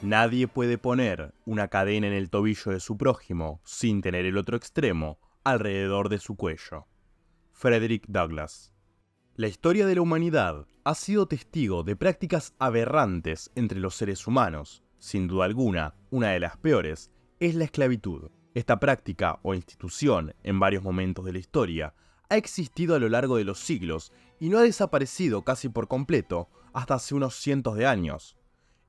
Nadie puede poner una cadena en el tobillo de su prójimo sin tener el otro extremo alrededor de su cuello. Frederick Douglass. La historia de la humanidad ha sido testigo de prácticas aberrantes entre los seres humanos. Sin duda alguna, una de las peores es la esclavitud. Esta práctica o institución, en varios momentos de la historia, ha existido a lo largo de los siglos y no ha desaparecido casi por completo hasta hace unos cientos de años.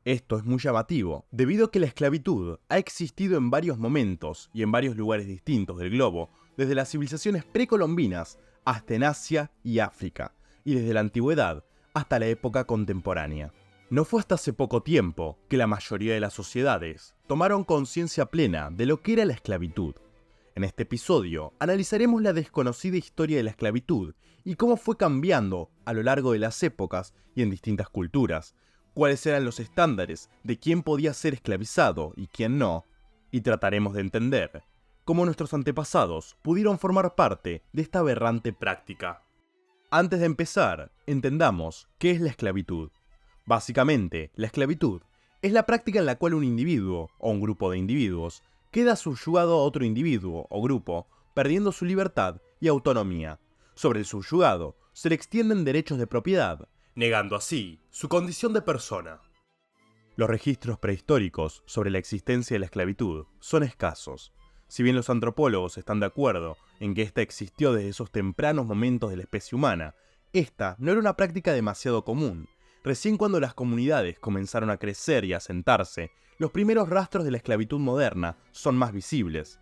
Esto es muy llamativo, debido a que la esclavitud ha existido en varios momentos y en varios lugares distintos del globo, desde las civilizaciones precolombinas hasta en Asia y África, y desde la antigüedad hasta la época contemporánea. No fue hasta hace poco tiempo que la mayoría de las sociedades tomaron conciencia plena de lo que era la esclavitud. En este episodio analizaremos la desconocida historia de la esclavitud y cómo fue cambiando a lo largo de las épocas y en distintas culturas, cuáles eran los estándares de quién podía ser esclavizado y quién no, y trataremos de entender cómo nuestros antepasados pudieron formar parte de esta aberrante práctica. Antes de empezar, entendamos qué es la esclavitud. Básicamente, la esclavitud es la práctica en la cual un individuo o un grupo de individuos queda subyugado a otro individuo o grupo, perdiendo su libertad y autonomía. Sobre el subyugado se le extienden derechos de propiedad, negando así su condición de persona. Los registros prehistóricos sobre la existencia de la esclavitud son escasos. Si bien los antropólogos están de acuerdo en que esta existió desde esos tempranos momentos de la especie humana, esta no era una práctica demasiado común. Recién cuando las comunidades comenzaron a crecer y a asentarse, los primeros rastros de la esclavitud moderna son más visibles.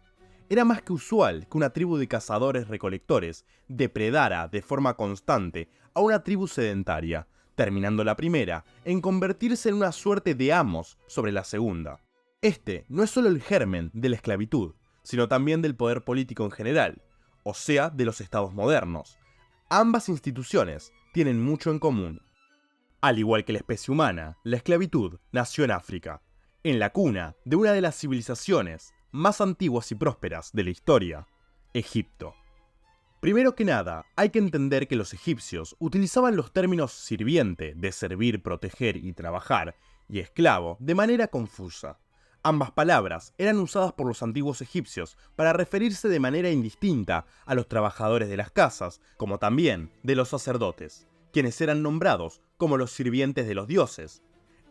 Era más que usual que una tribu de cazadores-recolectores depredara de forma constante a una tribu sedentaria, terminando la primera en convertirse en una suerte de amos sobre la segunda. Este no es solo el germen de la esclavitud, sino también del poder político en general, o sea, de los estados modernos. Ambas instituciones tienen mucho en común. Al igual que la especie humana, la esclavitud nació en África, en la cuna de una de las civilizaciones más antiguas y prósperas de la historia, Egipto. Primero que nada, hay que entender que los egipcios utilizaban los términos sirviente, de servir, proteger y trabajar, y esclavo de manera confusa. Ambas palabras eran usadas por los antiguos egipcios para referirse de manera indistinta a los trabajadores de las casas, como también de los sacerdotes, quienes eran nombrados como los sirvientes de los dioses.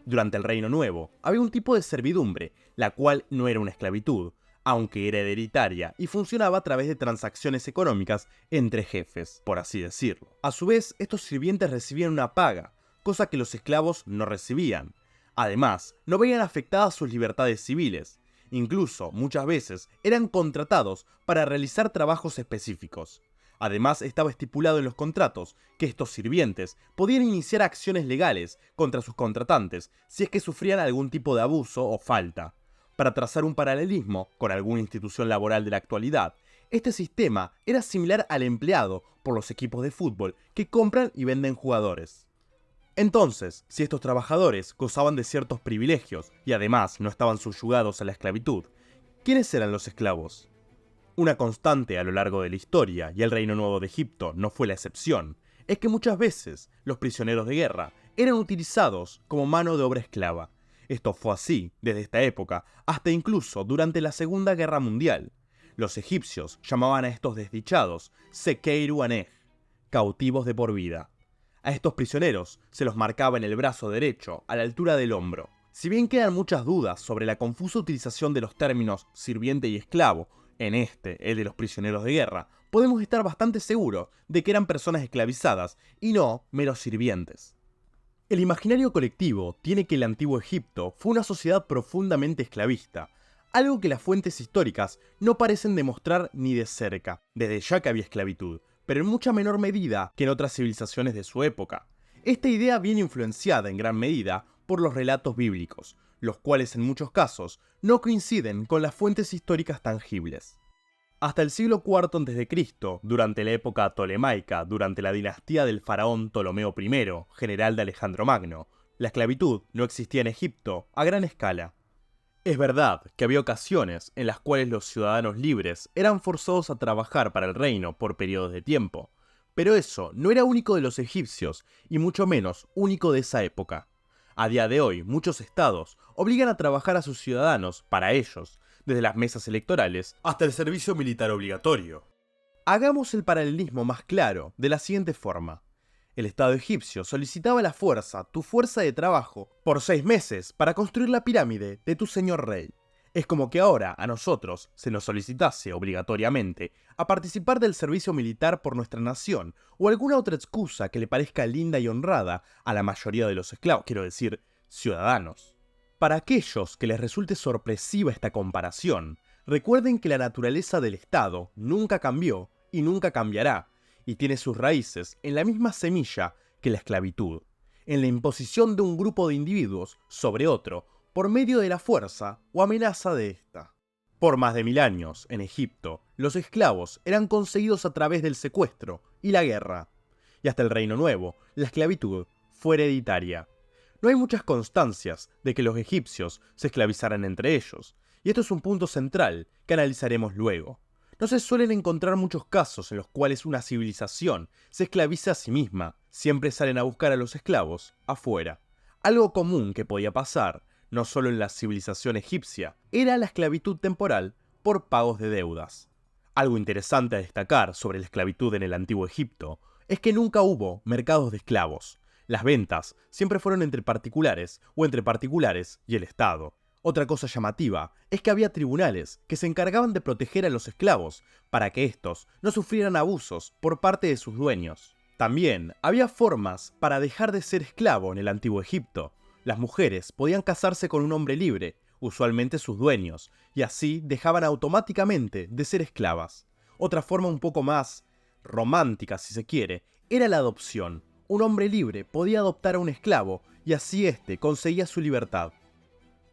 Durante el Reino Nuevo había un tipo de servidumbre, la cual no era una esclavitud, aunque era hereditaria y funcionaba a través de transacciones económicas entre jefes, por así decirlo. A su vez, estos sirvientes recibían una paga, cosa que los esclavos no recibían. Además, no veían afectadas sus libertades civiles. Incluso, muchas veces, eran contratados para realizar trabajos específicos. Además, estaba estipulado en los contratos que estos sirvientes podían iniciar acciones legales contra sus contratantes si es que sufrían algún tipo de abuso o falta. Para trazar un paralelismo con alguna institución laboral de la actualidad, este sistema era similar al empleado por los equipos de fútbol que compran y venden jugadores. Entonces, si estos trabajadores gozaban de ciertos privilegios y además no estaban subyugados a la esclavitud, ¿quiénes eran los esclavos? Una constante a lo largo de la historia, y el Reino Nuevo de Egipto no fue la excepción, es que muchas veces los prisioneros de guerra eran utilizados como mano de obra esclava. Esto fue así desde esta época hasta incluso durante la Segunda Guerra Mundial. Los egipcios llamaban a estos desdichados Sekeiru Anej, cautivos de por vida. A estos prisioneros se los marcaba en el brazo derecho, a la altura del hombro. Si bien quedan muchas dudas sobre la confusa utilización de los términos sirviente y esclavo, en el de los prisioneros de guerra, podemos estar bastante seguros de que eran personas esclavizadas y no meros sirvientes. El imaginario colectivo tiene que el antiguo Egipto fue una sociedad profundamente esclavista, algo que las fuentes históricas no parecen demostrar ni de cerca, desde ya que había esclavitud, pero en mucha menor medida que en otras civilizaciones de su época. Esta idea viene influenciada en gran medida por los relatos bíblicos, los cuales en muchos casos no coinciden con las fuentes históricas tangibles. Hasta el siglo IV a.C., durante la época tolemaica, durante la dinastía del faraón Ptolomeo I, general de Alejandro Magno, la esclavitud no existía en Egipto a gran escala. Es verdad que había ocasiones en las cuales los ciudadanos libres eran forzados a trabajar para el reino por periodos de tiempo, pero eso no era único de los egipcios y mucho menos único de esa época. A día de hoy, muchos estados obligan a trabajar a sus ciudadanos para ellos, desde las mesas electorales hasta el servicio militar obligatorio. Hagamos el paralelismo más claro de la siguiente forma. El Estado egipcio solicitaba a la fuerza, tu fuerza de trabajo, por 6 meses para construir la pirámide de tu señor rey. Es como que ahora a nosotros se nos solicitase obligatoriamente a participar del servicio militar por nuestra nación o alguna otra excusa que le parezca linda y honrada a la mayoría de los esclavos, quiero decir, ciudadanos. Para aquellos que les resulte sorpresiva esta comparación, recuerden que la naturaleza del Estado nunca cambió y nunca cambiará, y tiene sus raíces en la misma semilla que la esclavitud, en la imposición de un grupo de individuos sobre otro por medio de la fuerza o amenaza de esta. Por más de 1000 años, en Egipto, los esclavos eran conseguidos a través del secuestro y la guerra, y hasta el Reino Nuevo, la esclavitud fue hereditaria. No hay muchas constancias de que los egipcios se esclavizaran entre ellos, y esto es un punto central que analizaremos luego. No se suelen encontrar muchos casos en los cuales una civilización se esclaviza a sí misma, siempre salen a buscar a los esclavos afuera. Algo común que podía pasar, no solo en la civilización egipcia, era la esclavitud temporal por pagos de deudas. Algo interesante a destacar sobre la esclavitud en el antiguo Egipto es que nunca hubo mercados de esclavos. Las ventas siempre fueron entre particulares o entre particulares y el Estado. Otra cosa llamativa es que había tribunales que se encargaban de proteger a los esclavos para que estos no sufrieran abusos por parte de sus dueños. También había formas para dejar de ser esclavo en el antiguo Egipto. Las mujeres podían casarse con un hombre libre, usualmente sus dueños, y así dejaban automáticamente de ser esclavas. Otra forma un poco más romántica, si se quiere, era la adopción. Un hombre libre podía adoptar a un esclavo y así éste conseguía su libertad.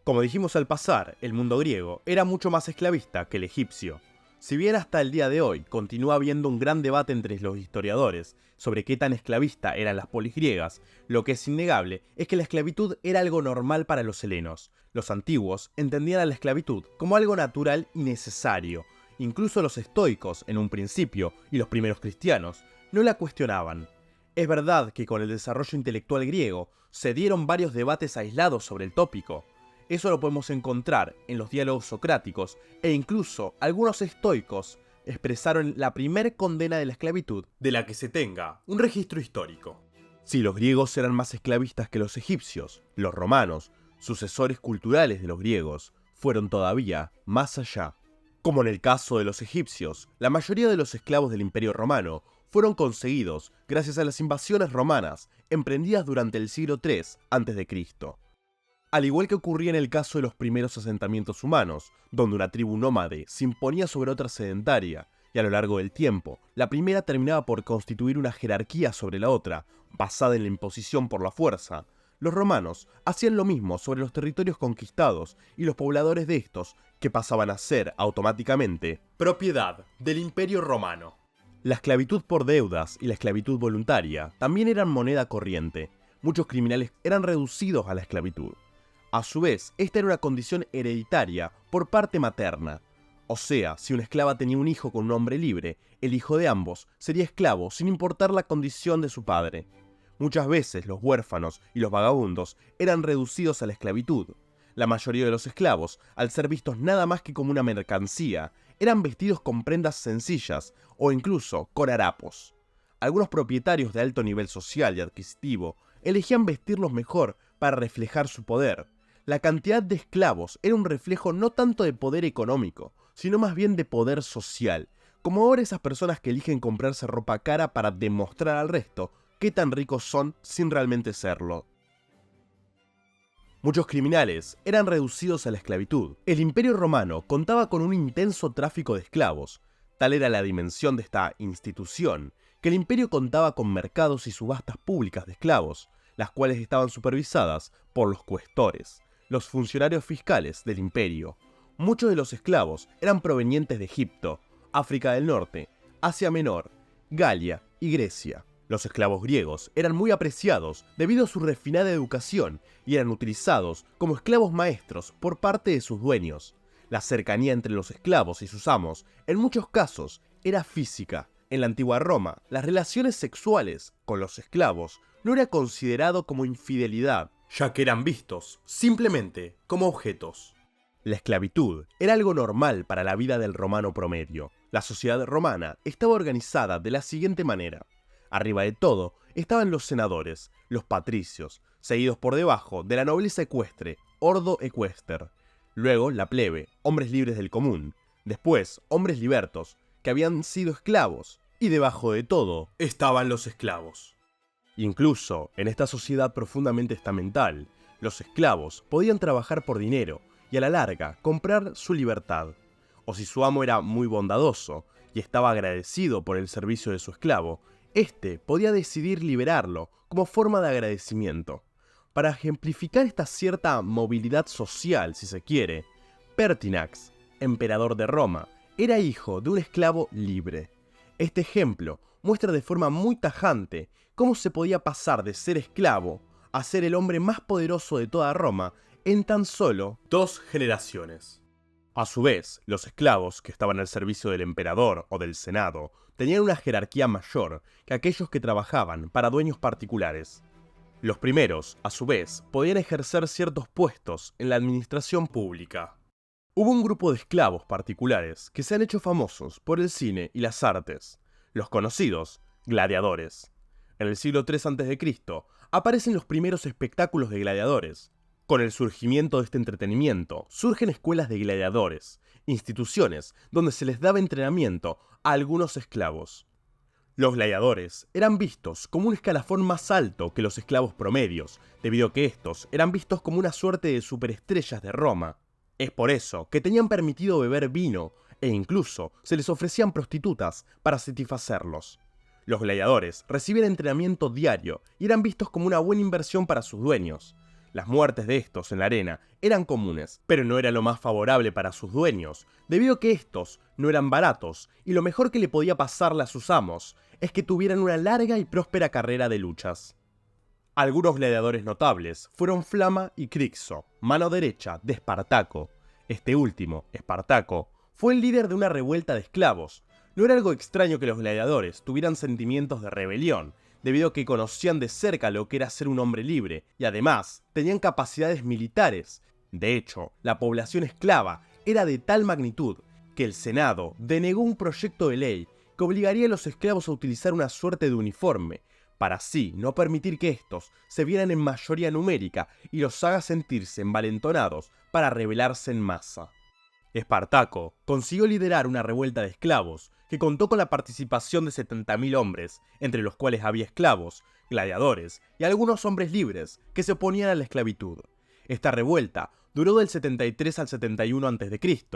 Como dijimos al pasar, el mundo griego era mucho más esclavista que el egipcio. Si bien hasta el día de hoy continúa habiendo un gran debate entre los historiadores sobre qué tan esclavista eran las polis griegas, lo que es innegable es que la esclavitud era algo normal para los helenos. Los antiguos entendían a la esclavitud como algo natural y necesario. Incluso los estoicos, en un principio, y los primeros cristianos, no la cuestionaban. Es verdad que con el desarrollo intelectual griego se dieron varios debates aislados sobre el tópico. Eso lo podemos encontrar en los diálogos socráticos e incluso algunos estoicos expresaron la primer condena de la esclavitud de la que se tenga un registro histórico. Si los griegos eran más esclavistas que los egipcios, los romanos, sucesores culturales de los griegos, fueron todavía más allá. Como en el caso de los egipcios, la mayoría de los esclavos del Imperio Romano fueron conseguidos gracias a las invasiones romanas emprendidas durante el siglo III a.C. Al igual que ocurría en el caso de los primeros asentamientos humanos, donde una tribu nómade se imponía sobre otra sedentaria, y a lo largo del tiempo, la primera terminaba por constituir una jerarquía sobre la otra, basada en la imposición por la fuerza, los romanos hacían lo mismo sobre los territorios conquistados y los pobladores de estos, que pasaban a ser automáticamente propiedad del Imperio Romano. La esclavitud por deudas y la esclavitud voluntaria también eran moneda corriente. Muchos criminales eran reducidos a la esclavitud. A su vez, esta era una condición hereditaria por parte materna. O sea, si una esclava tenía un hijo con un hombre libre, el hijo de ambos sería esclavo sin importar la condición de su padre. Muchas veces los huérfanos y los vagabundos eran reducidos a la esclavitud. La mayoría de los esclavos, al ser vistos nada más que como una mercancía, eran vestidos con prendas sencillas o incluso con harapos. Algunos propietarios de alto nivel social y adquisitivo elegían vestirlos mejor para reflejar su poder. La cantidad de esclavos era un reflejo no tanto de poder económico, sino más bien de poder social, como ahora esas personas que eligen comprarse ropa cara para demostrar al resto qué tan ricos son sin realmente serlo. Muchos criminales eran reducidos a la esclavitud. El Imperio Romano contaba con un intenso tráfico de esclavos. Tal era la dimensión de esta institución, que el imperio contaba con mercados y subastas públicas de esclavos, las cuales estaban supervisadas por los cuestores, los funcionarios fiscales del imperio. Muchos de los esclavos eran provenientes de Egipto, África del Norte, Asia Menor, Galia y Grecia. Los esclavos griegos eran muy apreciados debido a su refinada educación y eran utilizados como esclavos maestros por parte de sus dueños. La cercanía entre los esclavos y sus amos, en muchos casos, era física. En la antigua Roma, las relaciones sexuales con los esclavos no era considerado como infidelidad, ya que eran vistos simplemente como objetos. La esclavitud era algo normal para la vida del romano promedio. La sociedad romana estaba organizada de la siguiente manera. Arriba de todo estaban los senadores, los patricios, seguidos por debajo de la nobleza ecuestre, ordo equester. Luego la plebe, hombres libres del común. Después, hombres libertos, que habían sido esclavos. Y debajo de todo estaban los esclavos. Incluso en esta sociedad profundamente estamental, los esclavos podían trabajar por dinero y a la larga comprar su libertad. O si su amo era muy bondadoso y estaba agradecido por el servicio de su esclavo, éste podía decidir liberarlo como forma de agradecimiento. Para ejemplificar esta cierta movilidad social, si se quiere, Pertinax, emperador de Roma, era hijo de un esclavo libre. Este ejemplo muestra de forma muy tajante cómo se podía pasar de ser esclavo a ser el hombre más poderoso de toda Roma en tan solo 2 generaciones. A su vez, los esclavos que estaban al servicio del emperador o del senado tenían una jerarquía mayor que aquellos que trabajaban para dueños particulares. Los primeros, a su vez, podían ejercer ciertos puestos en la administración pública. Hubo un grupo de esclavos particulares que se han hecho famosos por el cine y las artes, los conocidos gladiadores. En el siglo III a.C. aparecen los primeros espectáculos de gladiadores. Con el surgimiento de este entretenimiento, surgen escuelas de gladiadores, instituciones donde se les daba entrenamiento a algunos esclavos. Los gladiadores eran vistos como un escalafón más alto que los esclavos promedios, debido a que estos eran vistos como una suerte de superestrellas de Roma. Es por eso que tenían permitido beber vino e incluso se les ofrecían prostitutas para satisfacerlos. Los gladiadores recibían entrenamiento diario y eran vistos como una buena inversión para sus dueños. Las muertes de estos en la arena eran comunes, pero no era lo más favorable para sus dueños, debido a que estos no eran baratos y lo mejor que le podía pasarle a sus amos es que tuvieran una larga y próspera carrera de luchas. Algunos gladiadores notables fueron Flama y Crixo, mano derecha de Espartaco. Este último, Espartaco, fue el líder de una revuelta de esclavos. No era algo extraño que los gladiadores tuvieran sentimientos de rebelión, debido a que conocían de cerca lo que era ser un hombre libre, y además tenían capacidades militares. De hecho, la población esclava era de tal magnitud que el Senado denegó un proyecto de ley que obligaría a los esclavos a utilizar una suerte de uniforme, para así no permitir que estos se vieran en mayoría numérica y los haga sentirse envalentonados para rebelarse en masa. Espartaco consiguió liderar una revuelta de esclavos que contó con la participación de 70.000 hombres, entre los cuales había esclavos, gladiadores y algunos hombres libres que se oponían a la esclavitud. Esta revuelta duró del 73 al 71 a.C.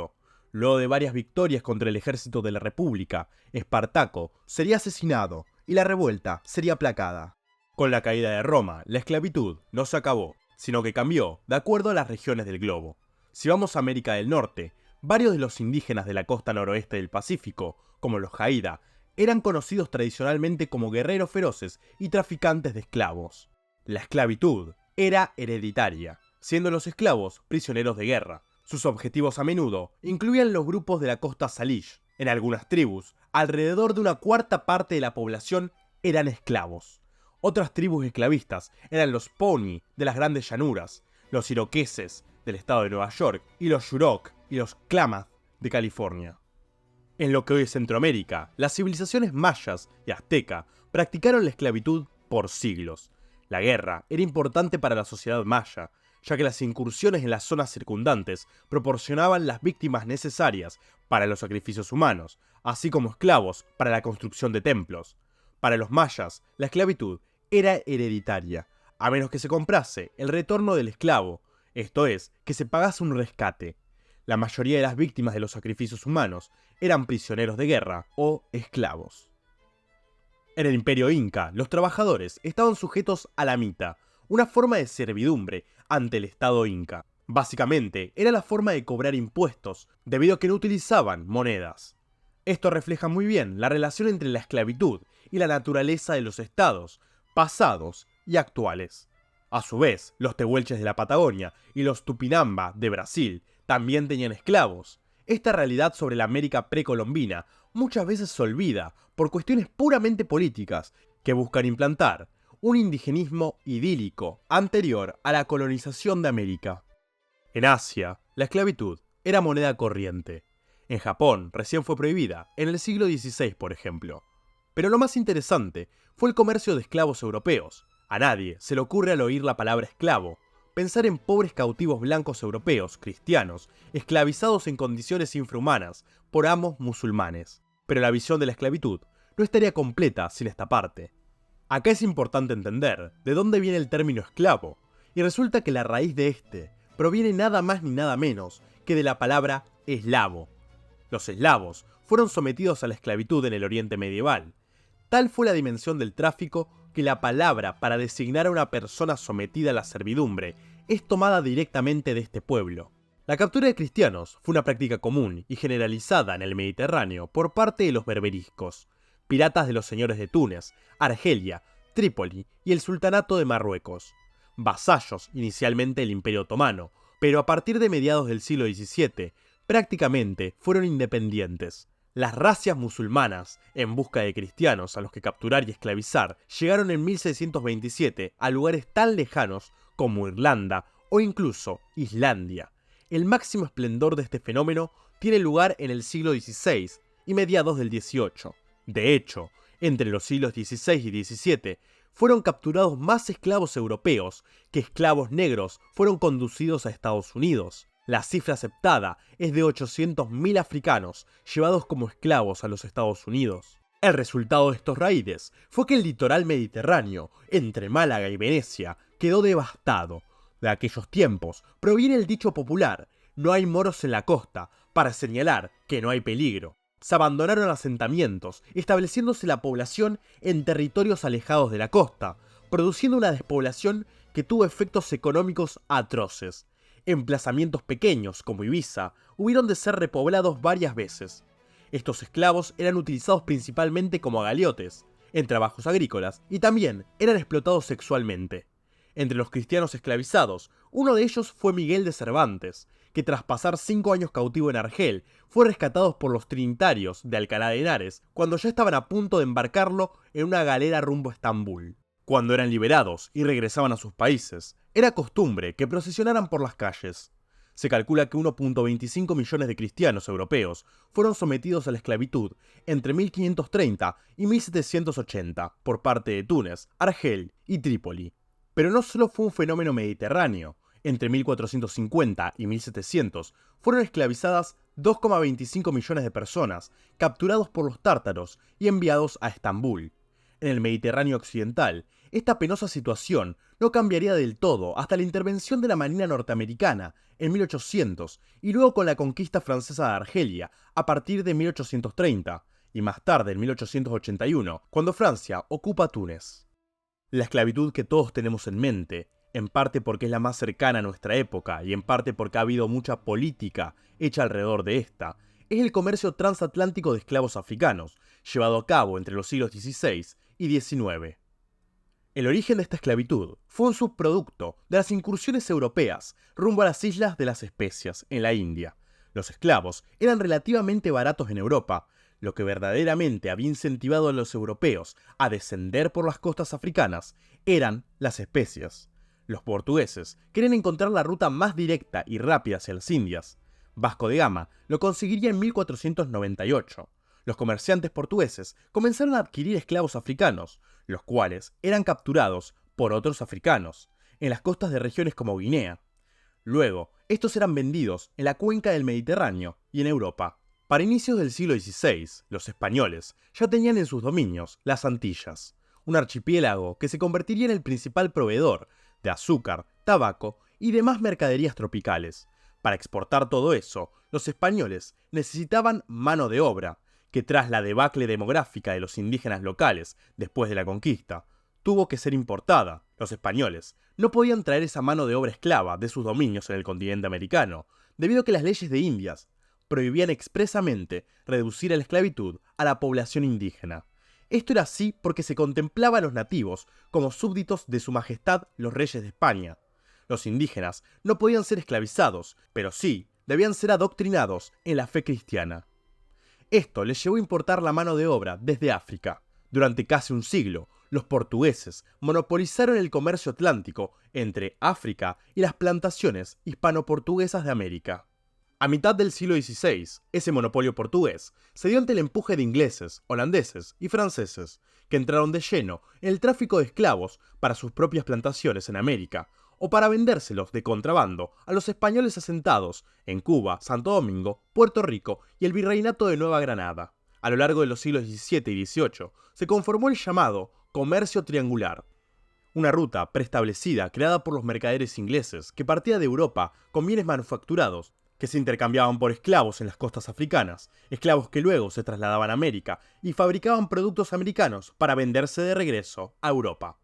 Luego de varias victorias contra el ejército de la República, Espartaco sería asesinado y la revuelta sería aplacada. Con la caída de Roma, la esclavitud no se acabó, sino que cambió de acuerdo a las regiones del globo. Si vamos a América del Norte, varios de los indígenas de la costa noroeste del Pacífico, como los Jaída, eran conocidos tradicionalmente como guerreros feroces y traficantes de esclavos. La esclavitud era hereditaria, siendo los esclavos prisioneros de guerra. Sus objetivos a menudo incluían los grupos de la costa Salish. En algunas tribus, alrededor de una cuarta parte de la población eran esclavos. Otras tribus esclavistas eran los Pawnee de las grandes llanuras, los iroqueses del estado de Nueva York y los Yurok y los Klamath de California. En lo que hoy es Centroamérica, las civilizaciones mayas y azteca practicaron la esclavitud por siglos. La guerra era importante para la sociedad maya, ya que las incursiones en las zonas circundantes proporcionaban las víctimas necesarias para los sacrificios humanos, así como esclavos para la construcción de templos. Para los mayas, la esclavitud era hereditaria, a menos que se comprase el retorno del esclavo, esto es, que se pagase un rescate. La mayoría de las víctimas de los sacrificios humanos eran prisioneros de guerra o esclavos. En el Imperio Inca, los trabajadores estaban sujetos a la mita, una forma de servidumbre ante el Estado Inca. Básicamente, era la forma de cobrar impuestos, debido a que no utilizaban monedas. Esto refleja muy bien la relación entre la esclavitud y la naturaleza de los estados, pasados y actuales. A su vez, los tehuelches de la Patagonia y los Tupinamba de Brasil también tenían esclavos. Esta realidad sobre la América precolombina muchas veces se olvida por cuestiones puramente políticas que buscan implantar un indigenismo idílico anterior a la colonización de América. En Asia, la esclavitud era moneda corriente. En Japón recién fue prohibida, en el siglo XVI por ejemplo. Pero lo más interesante fue el comercio de esclavos europeos. A nadie se le ocurre al oír la palabra esclavo pensar en pobres cautivos blancos europeos, cristianos, esclavizados en condiciones infrahumanas por amos musulmanes. Pero la visión de la esclavitud no estaría completa sin esta parte. Acá es importante entender de dónde viene el término esclavo, y resulta que la raíz de este proviene nada más ni nada menos que de la palabra eslavo. Los eslavos fueron sometidos a la esclavitud en el Oriente medieval. Tal fue la dimensión del tráfico que la palabra para designar a una persona sometida a la servidumbre es tomada directamente de este pueblo. La captura de cristianos fue una práctica común y generalizada en el Mediterráneo por parte de los berberiscos, piratas de los señores de Túnez, Argelia, Trípoli y el Sultanato de Marruecos, vasallos inicialmente del Imperio Otomano, pero a partir de mediados del siglo XVII prácticamente fueron independientes. Las razias musulmanas, en busca de cristianos a los que capturar y esclavizar, llegaron en 1627 a lugares tan lejanos como Irlanda o incluso Islandia. El máximo esplendor de este fenómeno tiene lugar en el siglo XVI y mediados del XVIII. De hecho, entre los siglos XVI y XVII, fueron capturados más esclavos europeos que esclavos negros fueron conducidos a Estados Unidos. La cifra aceptada es de 800.000 africanos llevados como esclavos a los Estados Unidos. El resultado de estos raídes fue que el litoral mediterráneo, entre Málaga y Venecia, quedó devastado. De aquellos tiempos proviene el dicho popular: no hay moros en la costa, para señalar que no hay peligro. Se abandonaron asentamientos, estableciéndose la población en territorios alejados de la costa, produciendo una despoblación que tuvo efectos económicos atroces. Emplazamientos pequeños, como Ibiza, hubieron de ser repoblados varias veces. Estos esclavos eran utilizados principalmente como agaliotes, en trabajos agrícolas, y también eran explotados sexualmente. Entre los cristianos esclavizados, uno de ellos fue Miguel de Cervantes, que tras pasar 5 años cautivo en Argel, fue rescatado por los trinitarios de Alcalá de Henares cuando ya estaban a punto de embarcarlo en una galera rumbo a Estambul. Cuando eran liberados y regresaban a sus países, era costumbre que procesionaran por las calles. Se calcula que 1.25 millones de cristianos europeos fueron sometidos a la esclavitud entre 1530 y 1780 por parte de Túnez, Argel y Trípoli. Pero no solo fue un fenómeno mediterráneo. Entre 1450 y 1700 fueron esclavizadas 2,25 millones de personas, capturados por los tártaros y enviados a Estambul. En el Mediterráneo occidental, esta penosa situación no cambiaría del todo hasta la intervención de la Marina norteamericana en 1800 y luego con la conquista francesa de Argelia a partir de 1830 y más tarde en 1881 cuando Francia ocupa Túnez. La esclavitud que todos tenemos en mente, en parte porque es la más cercana a nuestra época y en parte porque ha habido mucha política hecha alrededor de esta, es el comercio transatlántico de esclavos africanos, llevado a cabo entre los siglos XVI y XIX. El origen de esta esclavitud fue un subproducto de las incursiones europeas rumbo a las Islas de las Especias, en la India. Los esclavos eran relativamente baratos en Europa, lo que verdaderamente había incentivado a los europeos a descender por las costas africanas eran las especias. Los portugueses querían encontrar la ruta más directa y rápida hacia las Indias. Vasco de Gama lo conseguiría en 1498. Los comerciantes portugueses comenzaron a adquirir esclavos africanos, los cuales eran capturados por otros africanos, en las costas de regiones como Guinea. Luego, estos eran vendidos en la cuenca del Mediterráneo y en Europa. Para inicios del siglo XVI, los españoles ya tenían en sus dominios las Antillas, un archipiélago que se convertiría en el principal proveedor de azúcar, tabaco y demás mercaderías tropicales. Para exportar todo eso, los españoles necesitaban mano de obra, que tras la debacle demográfica de los indígenas locales después de la conquista, tuvo que ser importada. Los españoles no podían traer esa mano de obra esclava de sus dominios en el continente americano, debido a que las leyes de Indias prohibían expresamente reducir a la esclavitud a la población indígena. Esto era así porque se contemplaba a los nativos como súbditos de su majestad los reyes de España. Los indígenas no podían ser esclavizados, pero sí debían ser adoctrinados en la fe cristiana. Esto les llevó a importar la mano de obra desde África. Durante casi un siglo, los portugueses monopolizaron el comercio atlántico entre África y las plantaciones hispano-portuguesas de América. A mitad del siglo XVI, ese monopolio portugués se dio ante el empuje de ingleses, holandeses y franceses, que entraron de lleno en el tráfico de esclavos para sus propias plantaciones en América, o para vendérselos de contrabando a los españoles asentados en Cuba, Santo Domingo, Puerto Rico y el Virreinato de Nueva Granada. A lo largo de los siglos XVII y XVIII se conformó el llamado comercio triangular, una ruta preestablecida creada por los mercaderes ingleses que partía de Europa con bienes manufacturados que se intercambiaban por esclavos en las costas africanas, esclavos que luego se trasladaban a América y fabricaban productos americanos para venderse de regreso a Europa.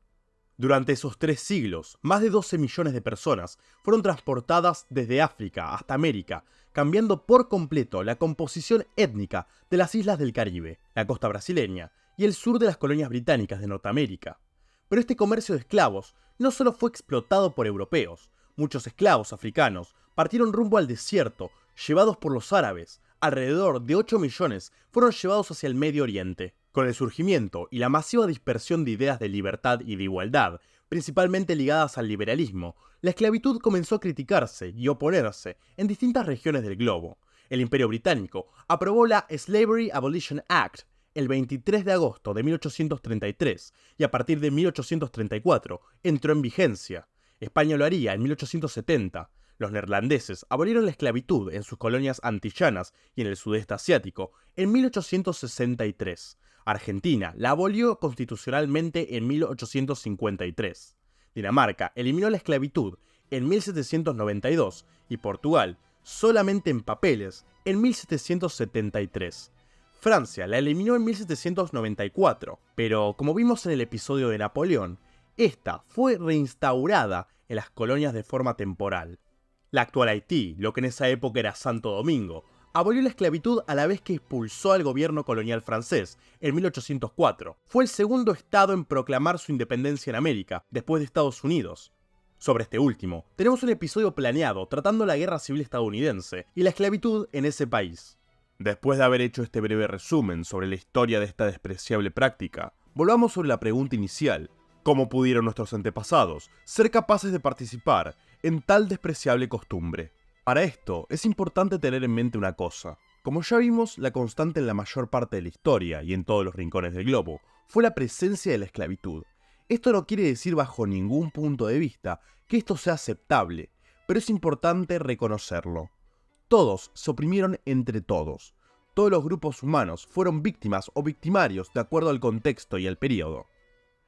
Durante esos 3 siglos, más de 12 millones de personas fueron transportadas desde África hasta América, cambiando por completo la composición étnica de las islas del Caribe, la costa brasileña y el sur de las colonias británicas de Norteamérica. Pero este comercio de esclavos no solo fue explotado por europeos, muchos esclavos africanos partieron rumbo al desierto, llevados por los árabes. Alrededor de 8 millones fueron llevados hacia el Medio Oriente. Con el surgimiento y la masiva dispersión de ideas de libertad y de igualdad, principalmente ligadas al liberalismo, la esclavitud comenzó a criticarse y oponerse en distintas regiones del globo. El Imperio Británico aprobó la Slavery Abolition Act el 23 de agosto de 1833 y a partir de 1834 entró en vigencia. España lo haría en 1870. Los neerlandeses abolieron la esclavitud en sus colonias antillanas y en el sudeste asiático en 1863. Argentina la abolió constitucionalmente en 1853. Dinamarca eliminó la esclavitud en 1792 y Portugal, solamente en papeles, en 1773. Francia la eliminó en 1794, pero como vimos en el episodio de Napoleón, esta fue reinstaurada en las colonias de forma temporal. La actual Haití, lo que en esa época era Santo Domingo, abolió la esclavitud a la vez que expulsó al gobierno colonial francés en 1804. Fue el segundo estado en proclamar su independencia en América, después de Estados Unidos. Sobre este último, tenemos un episodio planeado tratando la Guerra Civil estadounidense y la esclavitud en ese país. Después de haber hecho este breve resumen sobre la historia de esta despreciable práctica, volvamos sobre la pregunta inicial. ¿Cómo pudieron nuestros antepasados ser capaces de participar en tal despreciable costumbre? Para esto, es importante tener en mente una cosa. Como ya vimos, la constante en la mayor parte de la historia y en todos los rincones del globo fue la presencia de la esclavitud. Esto no quiere decir bajo ningún punto de vista que esto sea aceptable, pero es importante reconocerlo. Todos se oprimieron entre todos. Todos los grupos humanos fueron víctimas o victimarios de acuerdo al contexto y al periodo.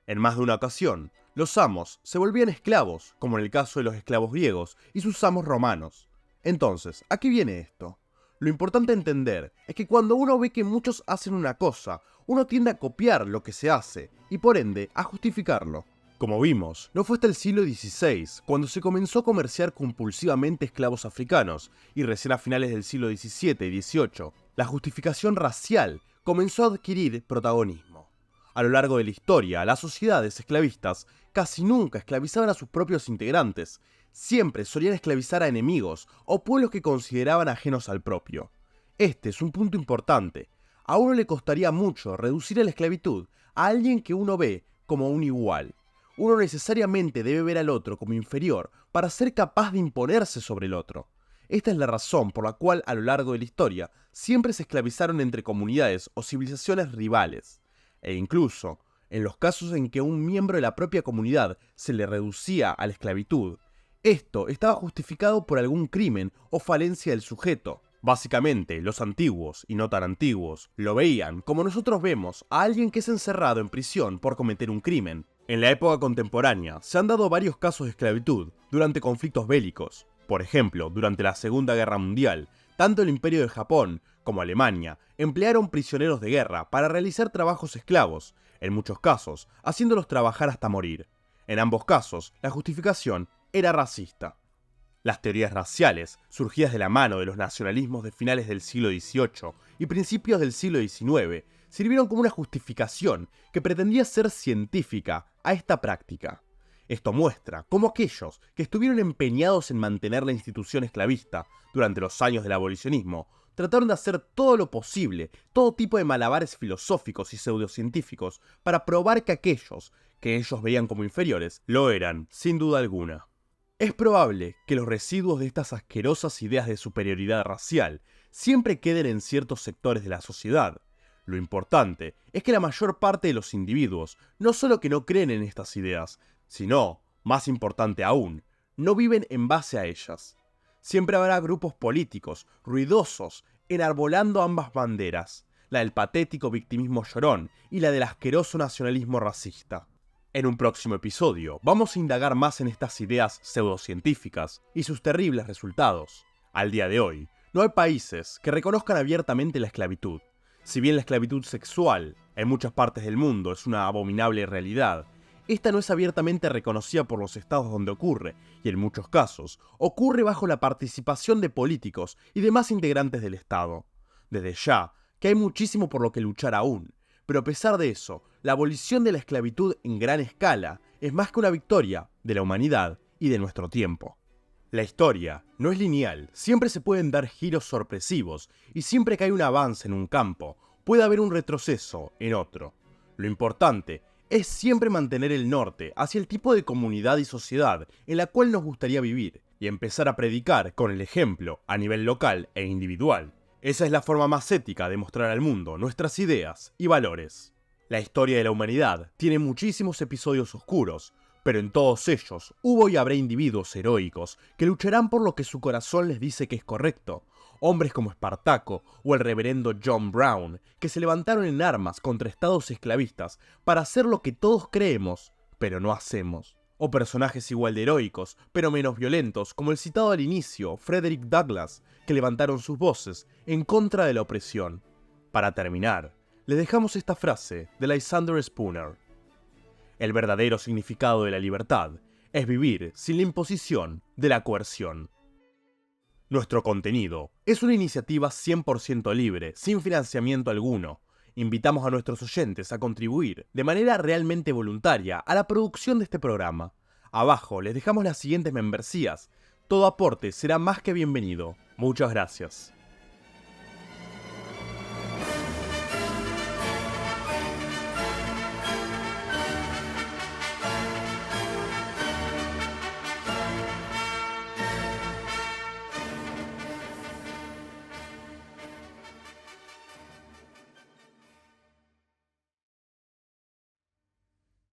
En más de una ocasión, los amos se volvían esclavos, como en el caso de los esclavos griegos y sus amos romanos. Entonces, ¿a qué viene esto? Lo importante a entender es que cuando uno ve que muchos hacen una cosa, uno tiende a copiar lo que se hace y por ende a justificarlo. Como vimos, no fue hasta el siglo XVI cuando se comenzó a comerciar compulsivamente esclavos africanos y recién a finales del siglo XVII y XVIII, la justificación racial comenzó a adquirir protagonismo. A lo largo de la historia, las sociedades esclavistas casi nunca esclavizaban a sus propios integrantes, siempre solían esclavizar a enemigos o pueblos que consideraban ajenos al propio. Este es un punto importante. A uno le costaría mucho reducir a la esclavitud a alguien que uno ve como un igual. Uno necesariamente debe ver al otro como inferior para ser capaz de imponerse sobre el otro. Esta es la razón por la cual a lo largo de la historia siempre se esclavizaron entre comunidades o civilizaciones rivales. E incluso, en los casos en que un miembro de la propia comunidad se le reducía a la esclavitud, esto estaba justificado por algún crimen o falencia del sujeto. Básicamente, los antiguos y no tan antiguos lo veían como nosotros vemos a alguien que es encerrado en prisión por cometer un crimen. En la época contemporánea se han dado varios casos de esclavitud durante conflictos bélicos. Por ejemplo, durante la Segunda Guerra Mundial, tanto el Imperio de Japón como Alemania emplearon prisioneros de guerra para realizar trabajos esclavos, en muchos casos haciéndolos trabajar hasta morir. En ambos casos, la justificación era racista. Las teorías raciales, surgidas de la mano de los nacionalismos de finales del siglo XVIII y principios del siglo XIX, sirvieron como una justificación que pretendía ser científica a esta práctica. Esto muestra cómo aquellos que estuvieron empeñados en mantener la institución esclavista durante los años del abolicionismo trataron de hacer todo lo posible, todo tipo de malabares filosóficos y pseudocientíficos, para probar que aquellos que ellos veían como inferiores, lo eran, sin duda alguna. Es probable que los residuos de estas asquerosas ideas de superioridad racial siempre queden en ciertos sectores de la sociedad. Lo importante es que la mayor parte de los individuos no solo que no creen en estas ideas, sino, más importante aún, no viven en base a ellas. Siempre habrá grupos políticos, ruidosos, enarbolando ambas banderas, la del patético victimismo llorón y la del asqueroso nacionalismo racista. En un próximo episodio vamos a indagar más en estas ideas pseudocientíficas y sus terribles resultados. Al día de hoy, no hay países que reconozcan abiertamente la esclavitud. Si bien la esclavitud sexual en muchas partes del mundo es una abominable realidad, esta no es abiertamente reconocida por los estados donde ocurre, y en muchos casos ocurre bajo la participación de políticos y demás integrantes del Estado. Desde ya, que hay muchísimo por lo que luchar aún, pero a pesar de eso, la abolición de la esclavitud en gran escala es más que una victoria de la humanidad y de nuestro tiempo. La historia no es lineal, siempre se pueden dar giros sorpresivos, y siempre que hay un avance en un campo, puede haber un retroceso en otro. Lo importante es siempre mantener el norte hacia el tipo de comunidad y sociedad en la cual nos gustaría vivir, y empezar a predicar con el ejemplo a nivel local e individual. Esa es la forma más ética de mostrar al mundo nuestras ideas y valores. La historia de la humanidad tiene muchísimos episodios oscuros, pero en todos ellos hubo y habrá individuos heroicos que lucharán por lo que su corazón les dice que es correcto. Hombres como Espartaco o el reverendo John Brown, que se levantaron en armas contra estados esclavistas para hacer lo que todos creemos, pero no hacemos. O personajes igual de heroicos, pero menos violentos, como el citado al inicio, Frederick Douglass, que levantaron sus voces en contra de la opresión. Para terminar, les dejamos esta frase de Lysander Spooner. El verdadero significado de la libertad es vivir sin la imposición de la coerción. Nuestro contenido es una iniciativa 100% libre, sin financiamiento alguno. Invitamos a nuestros oyentes a contribuir de manera realmente voluntaria a la producción de este programa. Abajo les dejamos las siguientes membresías. Todo aporte será más que bienvenido. Muchas gracias.